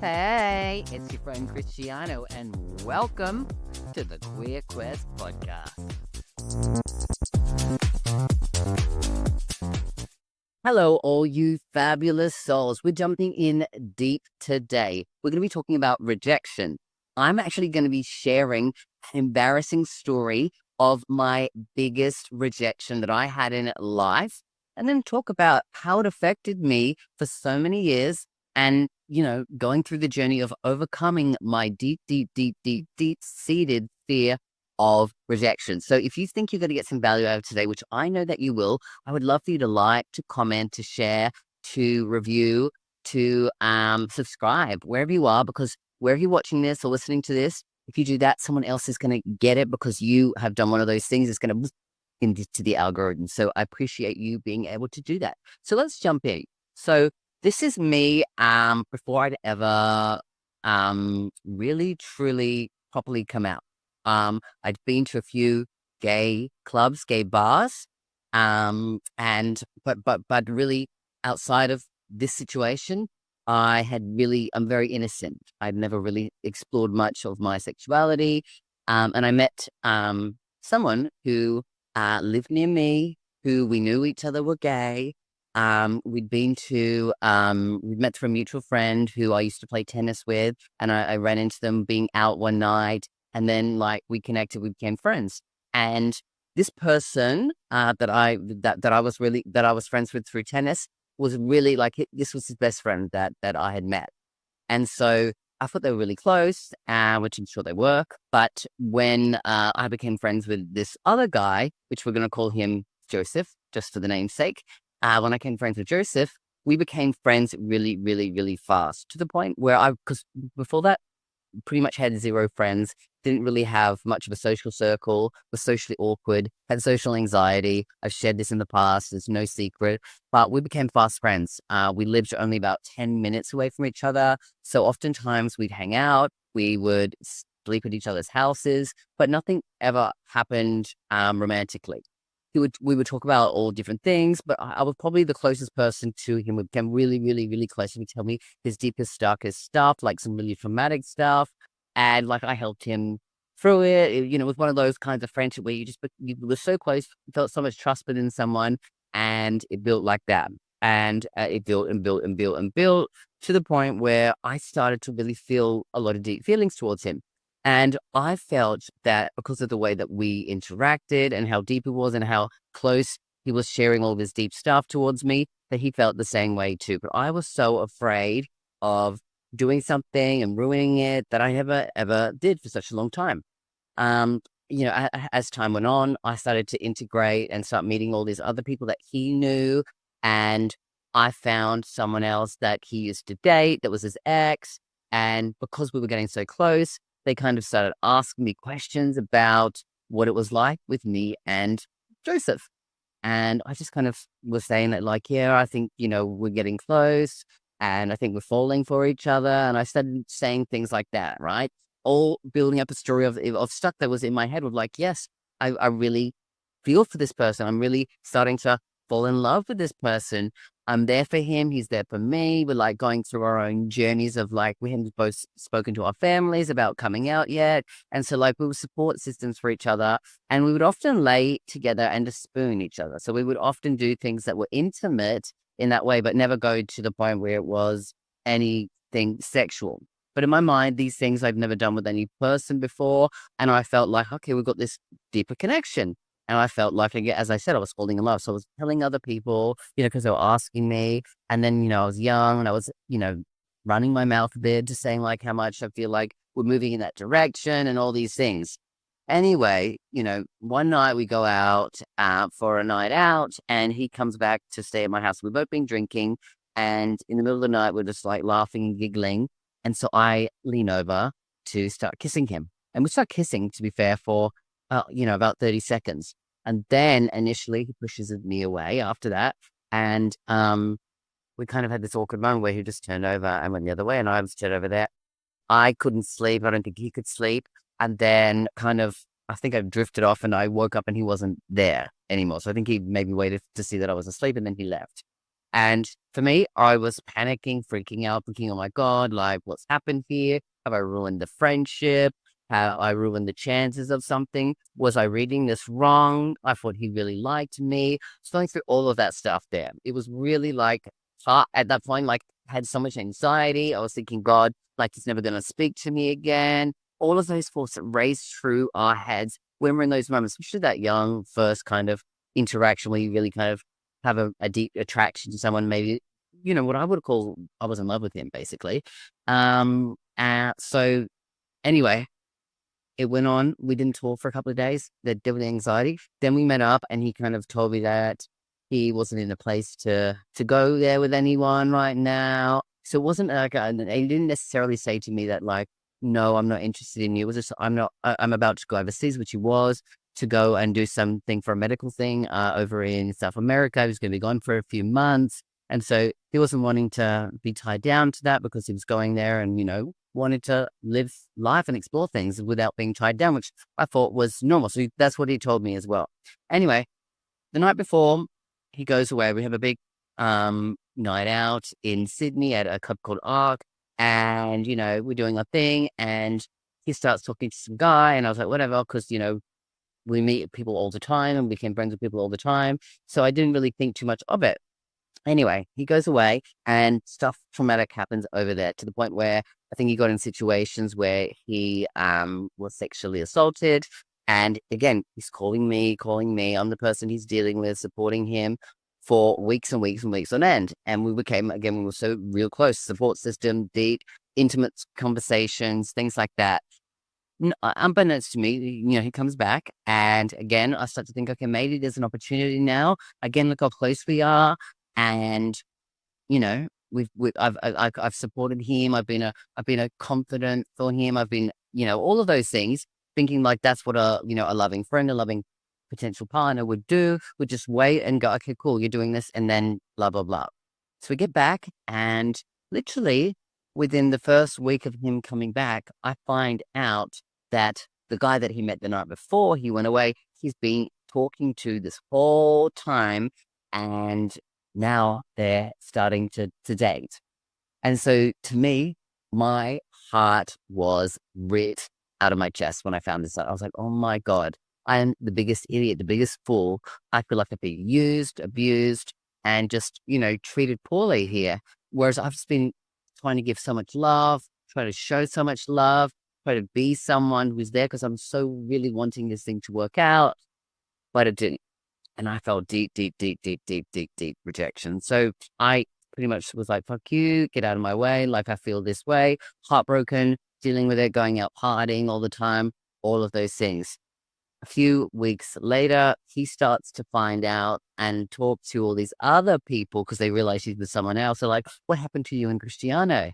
Hey, it's your friend Cristiano, and welcome to the Queer Quest podcast. Hello, all you fabulous souls. We're jumping in deep today. We're going to be talking about rejection. I'm actually going to be sharing an embarrassing story of my biggest rejection that I had in life, and then talk about how it affected me for so many years and, going through the journey of overcoming my deep-seated fear of rejection. So if you think you're going to get some value out of today, which I know that you will, I would love for you to like, to comment, to share, to review, to subscribe, wherever you are, because wherever you're watching this or listening to this, if you do that, someone else is going to get it because you have done one of those things. It's going to into the algorithm. So I appreciate you being able to do that. So let's jump in. So this is me before I'd ever really, truly, properly come out. I'd been to a few gay clubs, gay bars, but really outside of this situation, I'm very innocent. I'd never really explored much of my sexuality. And I met someone who lived near me, who we knew each other were gay. We'd met through a mutual friend who I used to play tennis with, and I ran into them being out one night, and then we connected, we became friends. And this person that I was friends with through tennis was really this was his best friend that I had met. And so I thought they were really close, which I'm sure they were. But when I became friends with this other guy, which we're going to call him Joseph, just for the name's sake, when I became friends with Joseph, we became friends really, really, really fast, to the point where because before that, pretty much had zero friends, didn't really have much of a social circle, was socially awkward, had social anxiety. I've shared this in the past, it's no secret, but we became fast friends. We lived only about 10 minutes away from each other. So oftentimes we'd hang out, we would sleep at each other's houses, but nothing ever happened romantically. We would talk about all different things, but I was probably the closest person to him. We became really, really, really close. He would tell me his deepest, darkest stuff, like some really traumatic stuff. And I helped him through it. It was one of those kinds of friendship where you were so close, felt so much trust within someone, and it built like that. And it built and built and built and built to the point where I started to really feel a lot of deep feelings towards him. And I felt that because of the way that we interacted and how deep it was and how close he was sharing all of his deep stuff towards me, that he felt the same way too. But I was so afraid of doing something and ruining it that I never, ever did for such a long time. As time went on, I started to integrate and start meeting all these other people that he knew. And I found someone else that he used to date that was his ex. And because we were getting so close, they kind of started asking me questions about what it was like with me and Joseph. And I just kind of was saying that yeah, I think, we're getting close and I think we're falling for each other. And I started saying things like that, right? All building up a story of stuff that was in my head of yes, I really feel for this person. I'm really starting to fall in love with this person. I'm there for him. He's there for me. We're going through our own journeys of we haven't both spoken to our families about coming out yet. And so we were support systems for each other, and we would often lay together and just spoon each other. So we would often do things that were intimate in that way, but never go to the point where it was anything sexual. But in my mind, these things I've never done with any person before. And I felt okay, we've got this deeper connection. And I felt as I said, I was falling in love. So I was telling other people, because they were asking me. And then, I was young and I was, running my mouth a bit, just saying how much I feel like we're moving in that direction and all these things. Anyway, one night we go out for a night out, and he comes back to stay at my house. We've both been drinking, and in the middle of the night, we're just laughing and giggling. And so I lean over to start kissing him. And we start kissing, to be fair, for, about 30 seconds. And then initially he pushes me away after that. And we kind of had this awkward moment where he just turned over and went the other way, and I was turned over there. I couldn't sleep. I don't think he could sleep. And then I think I drifted off, and I woke up and he wasn't there anymore. So I think he maybe waited to see that I was asleep, and then he left. And for me, I was panicking, freaking out, thinking, oh my God, like what's happened here? Have I ruined the friendship? Have I ruined the chances of something? Was I reading this wrong? I thought he really liked me. I was going through all of that stuff there. It was really like hard at that point, like I had so much anxiety. I was thinking, God, like he's never going to speak to me again. All of those thoughts that race through our heads when we're in those moments, especially that young first kind of interaction where you really kind of have a deep attraction to someone, maybe, you know, what I would call, I was in love with him, basically. So anyway, it went on. We didn't talk for a couple of days. That dealt with the anxiety. Then we met up, and he kind of told me that he wasn't in a place to go there with anyone right now. So it wasn't like he didn't necessarily say to me that like, no, I'm not interested in you. It was just I'm about to go overseas, which he was, to go and do something for a medical thing over in South America. He was going to be gone for a few months, and so he wasn't wanting to be tied down to that because he was going there and, you know, wanted to live life and explore things without being tied down, which I thought was normal. So that's what he told me as well. Anyway, the night before he goes away, we have a big night out in Sydney at a club called Arc. And, you know, we're doing our thing, and he starts talking to some guy, and I was like, whatever, because, you know, we meet people all the time and we became friends with people all the time. So I didn't really think too much of it. Anyway, he goes away and stuff traumatic happens over there to the point where I think he got in situations where he was sexually assaulted. And again, he's calling me. I'm the person he's dealing with, supporting him for weeks and weeks and weeks on end. And we became, again, we were so real close, support system, deep, intimate conversations, things like that. Unbeknownst to me, you know, he comes back, and again, I start to think, okay, maybe there's an opportunity now. Again, look how close we are, and you know, I've supported him. I've been a confidant for him. I've been, you know, all of those things, thinking like that's what a loving friend, a loving potential partner would do. Would just wait and go, okay, cool, you're doing this, and then blah blah blah. So we get back, and literally within the first week of him coming back, I find out that the guy that he met the night before he went away, he's been talking to this whole time, and now they're starting to date. And so to me, my heart was ripped out of my chest when I found this out. I was like, oh my God, I am the biggest idiot, the biggest fool. I feel like I've been used, abused, and just, you know, treated poorly here. Whereas I've just been trying to give so much love, try to show so much love, try to be someone who's there because I'm so really wanting this thing to work out, but it didn't. And I felt deep rejection. So I pretty much was like, fuck you, get out of my way. Like I feel this way, heartbroken, dealing with it, going out partying all the time, all of those things. A few weeks later, he starts to find out and talk to all these other people because they realize he's with someone else. They're like, what happened to you and Cristiano?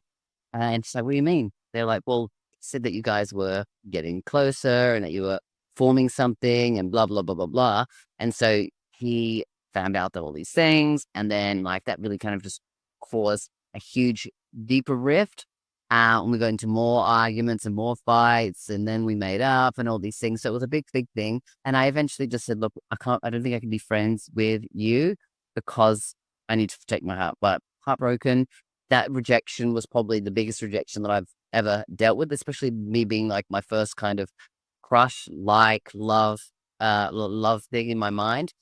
And it's like, what do you mean? They're like, well, said that you guys were getting closer and that you were forming something and blah, blah, blah, blah, blah. And so he found out that all these things. And then like that really kind of just caused a huge, deeper rift. And we got into more arguments and more fights, and then we made up and all these things. So it was a big thing. And I eventually just said, look, I don't think I can be friends with you because I need to protect my heart. But heartbroken, that rejection was probably the biggest rejection that I've ever dealt with, especially me being like my first kind of crush, like love thing in my mind.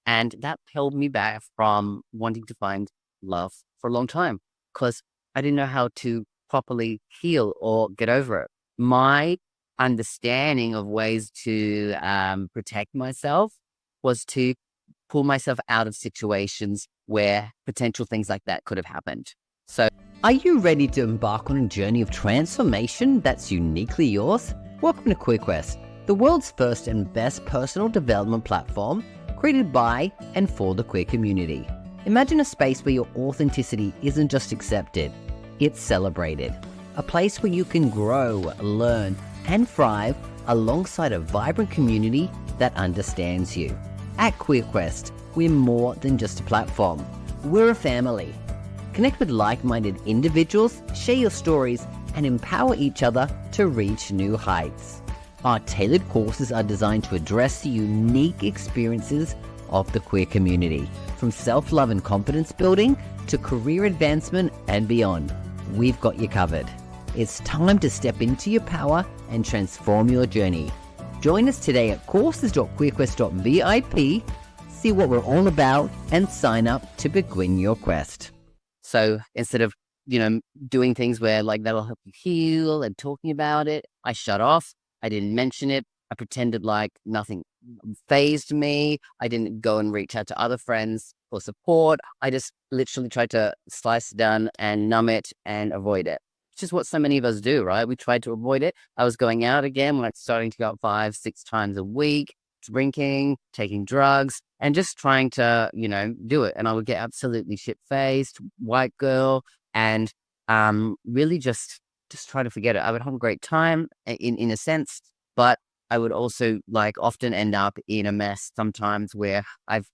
And that held me back from wanting to find love for a long time because I didn't know how to properly heal or get over it. My understanding of ways to protect myself was to pull myself out of situations where potential things like that could have happened. So, are you ready to embark on a journey of transformation that's uniquely yours? Welcome to QueerQuest, the world's first and best personal development platform created by and for the queer community. Imagine a space where your authenticity isn't just accepted, it's celebrated. A place where you can grow, learn, and thrive alongside a vibrant community that understands you. At QueerQuest, we're more than just a platform. We're a family. Connect with like-minded individuals, share your stories, and empower each other to reach new heights. Our tailored courses are designed to address the unique experiences of the queer community. From self-love and confidence building to career advancement and beyond, we've got you covered. It's time to step into your power and transform your journey. Join us today at courses.queerquest.vip, see what we're all about, and sign up to begin your quest. So instead of, doing things where like that'll help you heal and talking about it, I shut off. I didn't mention it. I pretended like nothing fazed me. I didn't go and reach out to other friends for support. I just literally tried to slice it down and numb it and avoid it. Which is what so many of us do, right? We tried to avoid it. I was going out again, like starting to go out 5-6 times a week, drinking, taking drugs, and just trying to, do it. And I would get absolutely shit-faced, white girl, and really just try to forget it. I would have a great time in a sense, but I would also like often end up in a mess sometimes where I've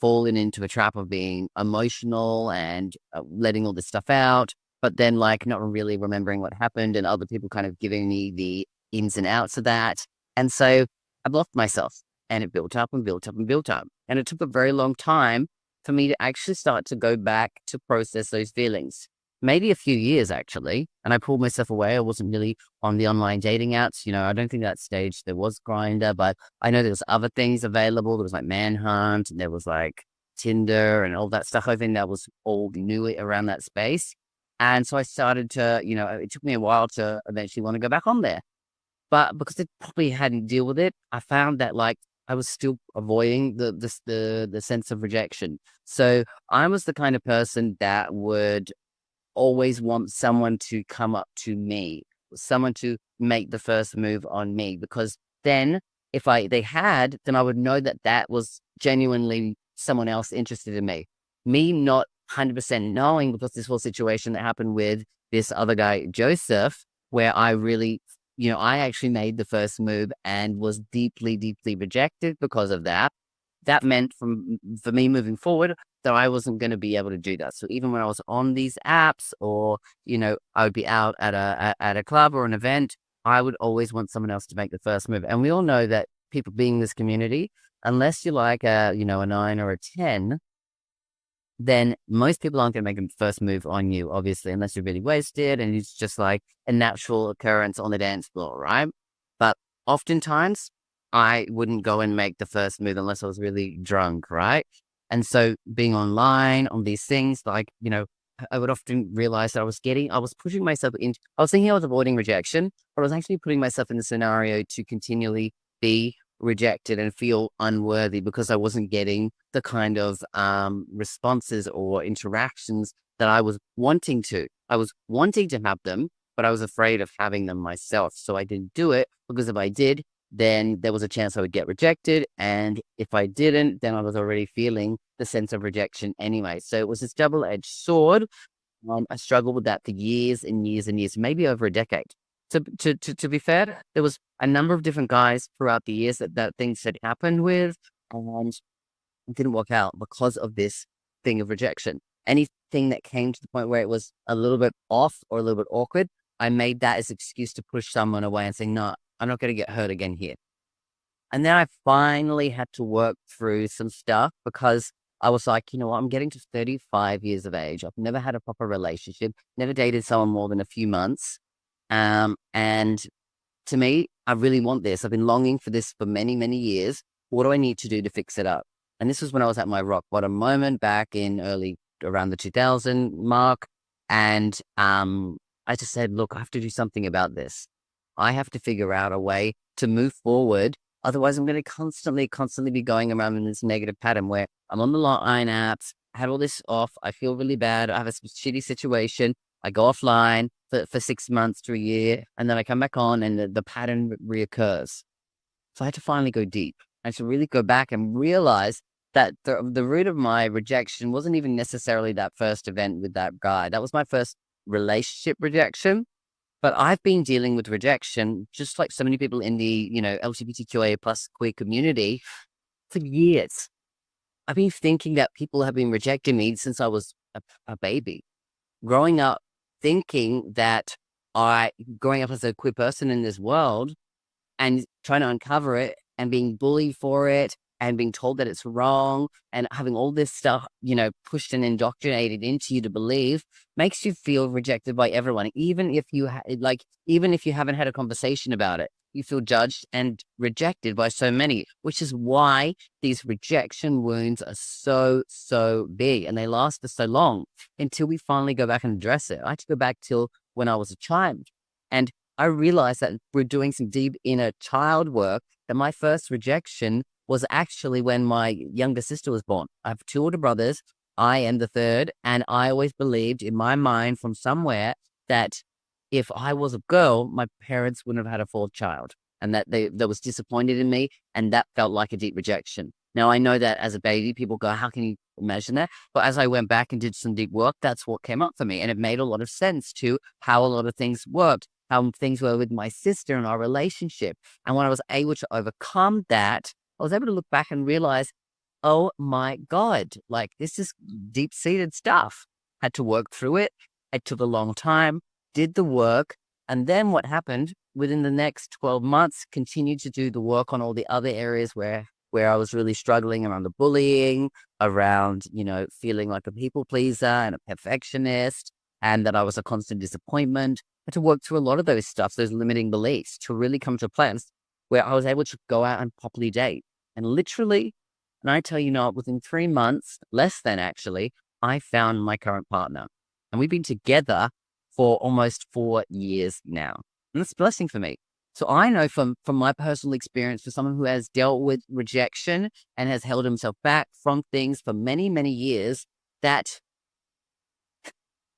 fallen into a trap of being emotional and letting all this stuff out, but then like not really remembering what happened and other people kind of giving me the ins and outs of that. And so I blocked myself, and it built up and built up and built up. And it took a very long time for me to actually start to go back to process those feelings. Maybe a few years actually. And I pulled myself away. I wasn't really on the online dating apps. I don't think that stage there was Grindr, but I know there was other things available. There was like Manhunt, and there was like Tinder and all that stuff. I think that was all new around that space. And so I started to, it took me a while to eventually want to go back on there. But because I probably hadn't dealt with it, I found that like I was still avoiding the sense of rejection. So I was the kind of person that would always want someone to come up to me, someone to make the first move on me, because then if they had, then I would know that that was genuinely someone else interested in me. Me not 100% knowing, because this whole situation that happened with this other guy, Joseph, where I really, I actually made the first move and was deeply, deeply rejected because of that. That meant for me moving forward that I wasn't going to be able to do that. So even when I was on these apps, or, I would be out at a club or an event, I would always want someone else to make the first move. And we all know that people being in this community, unless you're like a 9 or a 10, then most people aren't going to make a first move on you, obviously, unless you're really wasted and it's just like a natural occurrence on the dance floor, right? But oftentimes, I wouldn't go and make the first move unless I was really drunk, right? And so being online on these things, like, I would often realize that I was pushing myself into, I was thinking I was avoiding rejection, but I was actually putting myself in the scenario to continually be rejected and feel unworthy because I wasn't getting the kind of responses or interactions that I was wanting to. I was wanting to have them, but I was afraid of having them myself. So I didn't do it, because if I did, then there was a chance I would get rejected. And if I didn't, then I was already feeling the sense of rejection anyway. So it was this double-edged sword. I struggled with that for years and years and years, maybe over a decade. To be fair, there was a number of different guys throughout the years that things had happened with, and it didn't work out because of this thing of rejection. Anything that came to the point where it was a little bit off or a little bit awkward, I made that as an excuse to push someone away and say, no, I'm not going to get hurt again here. And then I finally had to work through some stuff, because I was like, you know what, I'm getting to 35 years of age. I've never had a proper relationship, never dated someone more than a few months. And to me, I really want this. I've been longing for this for many, many years. What do I need to do to fix it up? And this was when I was at my rock bottom moment back in around the 2000 mark. And I just said, look, I have to do something about this. I have to figure out a way to move forward. Otherwise, I'm going to constantly be going around in this negative pattern where I'm on the line apps, I had all this off, I feel really bad, I have a shitty situation, I go offline for 6 months to a year, and then I come back on and the pattern reoccurs. So I had to finally go deep. I had to really go back and realize that the root of my rejection wasn't even necessarily that first event with that guy. That was my first relationship rejection. But I've been dealing with rejection, just like so many people in the, LGBTQIA plus queer community, for years. I've been thinking that people have been rejecting me since I was a baby. Growing up thinking that growing up as a queer person in this world and trying to uncover it and being bullied for it and being told that it's wrong and having all this stuff, pushed and indoctrinated into you to believe makes you feel rejected by everyone. Even if you even if you haven't had a conversation about it, you feel judged and rejected by so many, which is why these rejection wounds are so, so big and they last for so long until we finally go back and address it. I had to go back till when I was a child. And I realized that we're doing some deep inner child work, that my first rejection was actually when my younger sister was born. I have two older brothers. I am the third. And I always believed in my mind from somewhere that if I was a girl, my parents wouldn't have had a fourth child, and that they was disappointed in me. And that felt like a deep rejection. Now, I know that as a baby, people go, how can you imagine that? But as I went back and did some deep work, that's what came up for me. And it made a lot of sense to how a lot of things worked, how things were with my sister and our relationship. And when I was able to overcome that, I was able to look back and realize, oh my God, like this is deep-seated stuff. Had to work through it. It took a long time, did the work. And then what happened within the next 12 months, continued to do the work on all the other areas where I was really struggling around the bullying, around, feeling like a people pleaser and a perfectionist, and that I was a constant disappointment. I had to work through a lot of those stuff, those limiting beliefs, to really come to a place where I was able to go out and properly date. And literally, and I tell you not, within 3 months, less than actually, I found my current partner. And we've been together for almost 4 years now. And that's a blessing for me. So I know from my personal experience, for someone who has dealt with rejection and has held himself back from things for many, many years, that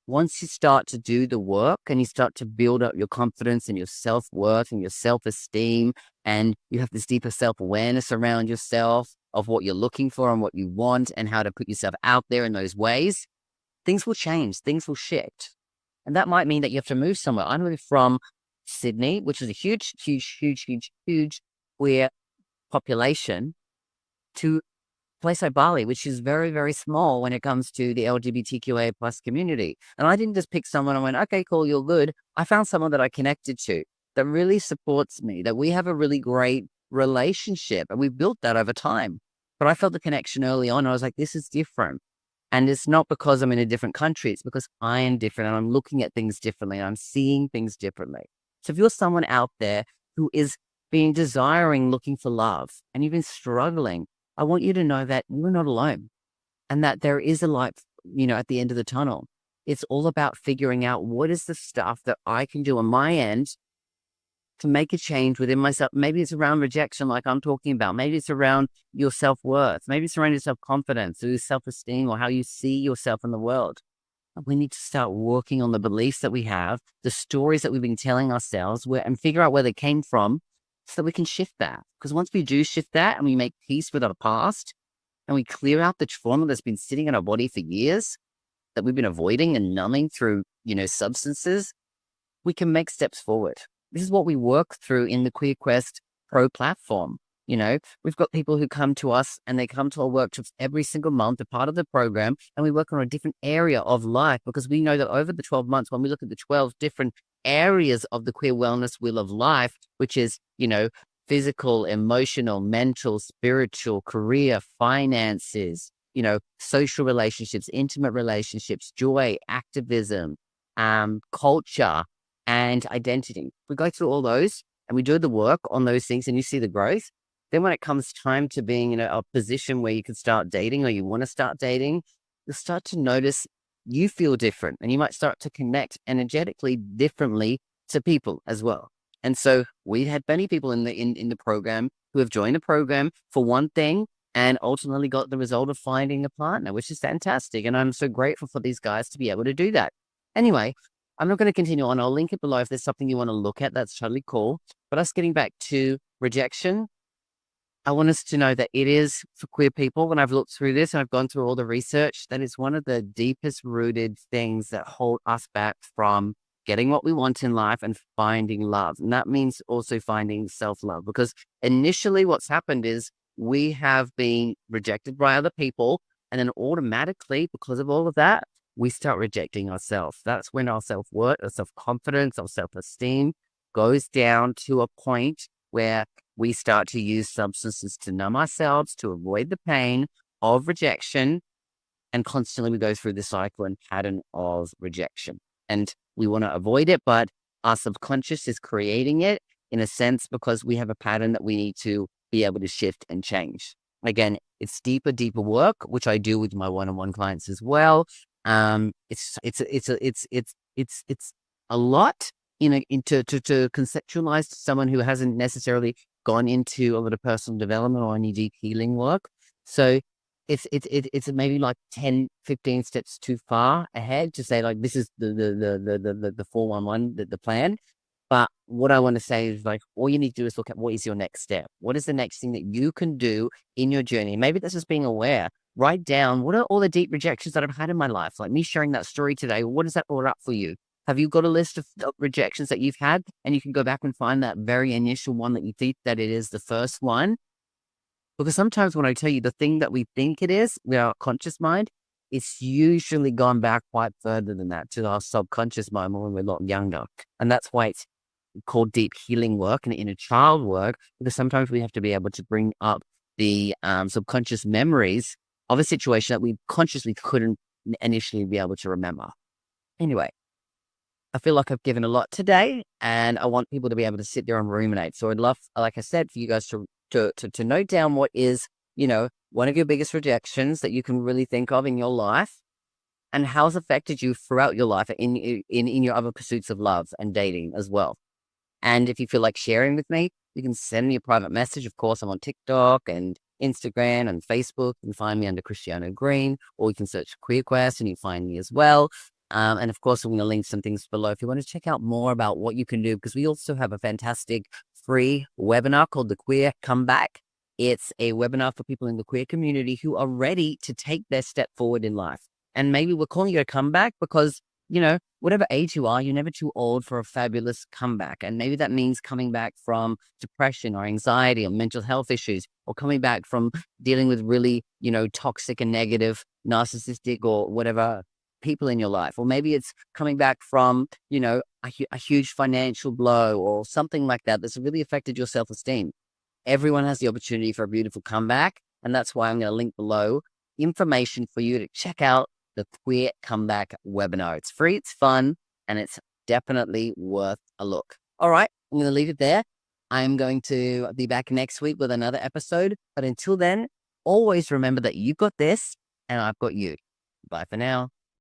once you start to do the work and you start to build up your confidence and your self-worth and your self-esteem, and you have this deeper self-awareness around yourself of what you're looking for and what you want and how to put yourself out there in those ways, things will change, things will shift. And that might mean that you have to move somewhere. I moved from Sydney, which is a huge queer population, to a place like Bali, which is very, very small when it comes to the LGBTQA plus community. And I didn't just pick someone and went, okay, cool, you're good. I found someone that I connected to that really supports me, that we have a really great relationship, and we've built that over time. But I felt the connection early on. I was like, this is different. And it's not because I'm in a different country. It's because I am different and I'm looking at things differently and I'm seeing things differently. So if you're someone out there who is being desiring, looking for love, and you've been struggling, I want you to know that you're not alone and that there is a light, at the end of the tunnel. It's all about figuring out what is the stuff that I can do on my end to make a change within myself. Maybe it's around rejection, like I'm talking about. Maybe it's around your self-worth. Maybe it's around your self-confidence or your self-esteem or how you see yourself in the world. We need to start working on the beliefs that we have, the stories that we've been telling ourselves, and figure out where they came from so that we can shift that. Because once we do shift that and we make peace with our past and we clear out the trauma that's been sitting in our body for years that we've been avoiding and numbing through, substances, we can make steps forward. This is what we work through in the Queer Quest Pro platform. We've got people who come to us and they come to our workshops every single month, a part of the program, and we work on a different area of life because we know that over the 12 months, when we look at the 12 different areas of the queer wellness wheel of life, which is, physical, emotional, mental, spiritual, career, finances, social relationships, intimate relationships, joy, activism, culture, and identity. We go through all those and we do the work on those things and you see the growth. Then when it comes time to being in a position where you can start dating or you want to start dating, you'll start to notice you feel different and you might start to connect energetically differently to people as well. And so we've had many people in the program who have joined the program for one thing and ultimately got the result of finding a partner, which is fantastic. And I'm so grateful for these guys to be able to do that. Anyway, I'm not going to continue on. I'll link it below if there's something you want to look at. That's totally cool. But us getting back to rejection, I want us to know that it is for queer people. When I've looked through this and I've gone through all the research, that is one of the deepest rooted things that hold us back from getting what we want in life and finding love. And that means also finding self-love, because initially what's happened is we have been rejected by other people. And then automatically, because of all of that, we start rejecting ourselves. That's when our self-worth, our self-confidence, our self-esteem goes down to a point where we start to use substances to numb ourselves, to avoid the pain of rejection. And constantly we go through the cycle and pattern of rejection. And we want to avoid it, but our subconscious is creating it in a sense because we have a pattern that we need to be able to shift and change. Again, it's deeper work, which I do with my one-on-one clients as well. It's a lot, to conceptualize to someone who hasn't necessarily gone into a lot of personal development or any deep healing work. So it's maybe like 10, 15 steps too far ahead to say like this is the 411, the plan. But what I want to say is like all you need to do is look at what is your next step. What is the next thing that you can do in your journey? Maybe that's just being aware. Write down what are all the deep rejections that I've had in my life. Like me sharing that story today. What does that brought up for you? Have you got a list of rejections that you've had? And you can go back and find that very initial one that you think that it is the first one. Because sometimes when I tell you the thing that we think it is with our conscious mind, it's usually gone back quite further than that to our subconscious mind when we're a lot younger. And that's why it's called deep healing work and inner child work, because sometimes we have to be able to bring up the subconscious memories of a situation that we consciously couldn't initially be able to remember. Anyway, I feel like I've given a lot today and I want people to be able to sit there and ruminate. So I'd love, like I said, for you guys to note down what is, one of your biggest rejections that you can really think of in your life and how it's affected you throughout your life in your other pursuits of love and dating as well. And if you feel like sharing with me, you can send me a private message. Of course, I'm on TikTok and Instagram and Facebook. You can find me under Christiana Green, or you can search Queer Quest and you find me as well. And of course, I'm going to link some things below if you want to check out more about what you can do, because we also have a fantastic free webinar called The Queer Comeback. It's a webinar for people in the queer community who are ready to take their step forward in life. And maybe we're calling it a comeback because, whatever age you are, you're never too old for a fabulous comeback. And maybe that means coming back from depression or anxiety or mental health issues, or coming back from dealing with really, toxic and negative, narcissistic or whatever people in your life. Or maybe it's coming back from, a huge financial blow or something like that that's really affected your self-esteem. Everyone has the opportunity for a beautiful comeback. And that's why I'm going to link below information for you to check out the Queer Comeback webinar. It's free, it's fun, and it's definitely worth a look. All right, I'm going to leave it there. I'm going to be back next week with another episode. But until then, always remember that you've got this and I've got you. Bye for now.